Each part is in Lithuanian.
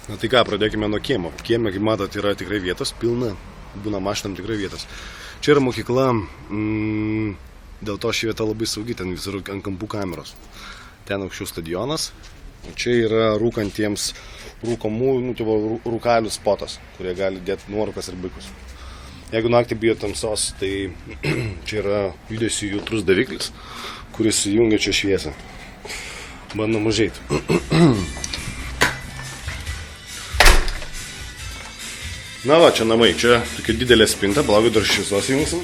Na tai ką, pradėkime nuo kiemo. Kieme, kaip matot, yra tikrai vietos, pilna, būna mašinam tikrai vietos. Čia yra mokykla, dėl to ši vieta labai saugi, ten visur ant kampų kameros. Ten aukščiau stadionas. Čia yra rūkantiems rūkomų, rūkalių spotas, kurie gali dėti nuorūkas ir baikus. Jeigu naktį bijo tamsos, tai čia yra judesių jautrus daviklis, kuris jungia čia šviesą. Bandom užeiti. Na va, čia namai, čia tokia didelė spinta, blogai dar šviesos įjungsim.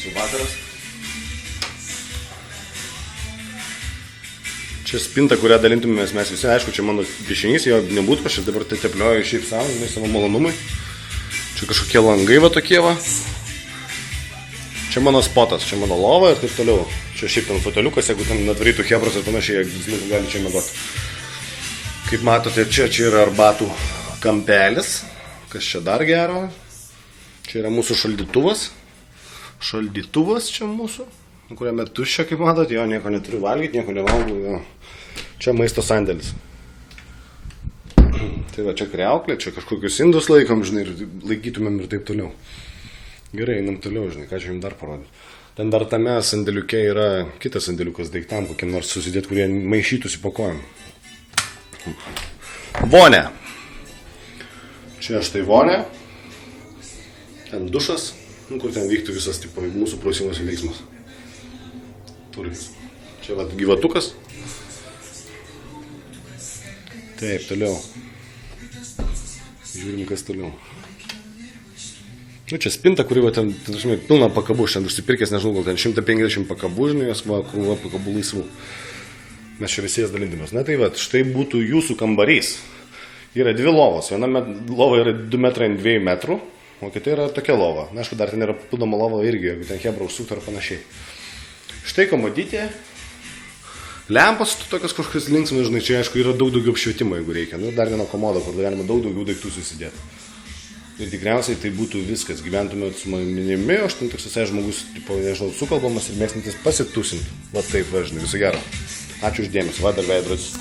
Su vakaras. Čia spinta, kurią dalintumės mes visi, aišku, čia mano piešinys, jo nebūtų, aš dabar tai teplioju šiaip savo malonumui. Čia kažkokie langai va tokie va. Čia mano spotas, čia mano lova ir taip toliau. Čia šiaip ten foteliukas, jeigu ten atvarytų hebros ir panašiai, jie gali čia mėgoti. Kaip matote, čia yra arbatų kampelis. Kas čia dar gero? Čia yra mūsų šaldytuvas. Šaldytuvas čia mūsų, kuriame tuščia, kaip matote, jo nieko neturiu valgyti, nieko nevalgau. Jo. Čia maisto sandėlis. Tai va, čia kriauklė, čia kažkokius indus laikom, žinai, ir laikytumėm ir taip toliau. Gerai, einam toliau, žinai, ką čia jums dar parodyti. Ten dar tame sandėliuke yra kitas sandėliukas daiktam, kokiem nors susidėt, kurie maišytųsi po kojom. Vonė. Čia štai vonė. Ten dušas, kur ten vyktų visas tipo, mūsų prausimosi veiksmas. Turkis. Čia va gyvatukas. Taip, toliau. Žiūrim, kas toliau. Nu, čia spinta, kuri va ten, pilna pakabų, aš ten užsipirkęs, nežinau, gal ten 150 pakabų, žinai, jos va, krūva pakabų laisvų. Mes čia visi jas dalindamės. Na tai va, štai būtų jūsų kambarys. Yra dvi lovos. Viena lova yra 2 metrai ant 2 metrų, o kita yra tokia lova. Na, aišku, dar ten yra papildoma lova irgi, jeigu ten hebra užsuktų ar panašiai. Štai komodytė. Lempos tokios kažkokios linksmai, žinai, čia aišku yra daug daugiau apšvietimo, jeigu reikia. Nu, dar viena komoda, kur galima daug daugiau daiktų susidėti. Ir tikriausiai tai būtų viskas. Gyventumėt su manimi, o aš ten toks visai žmogus, tipo, nežinau, sukalbamas ir mėgstantis pasitusinti. Va taip, va, žinai, viso gero. Ačiū už dėmesį. Va, dar veidrodis.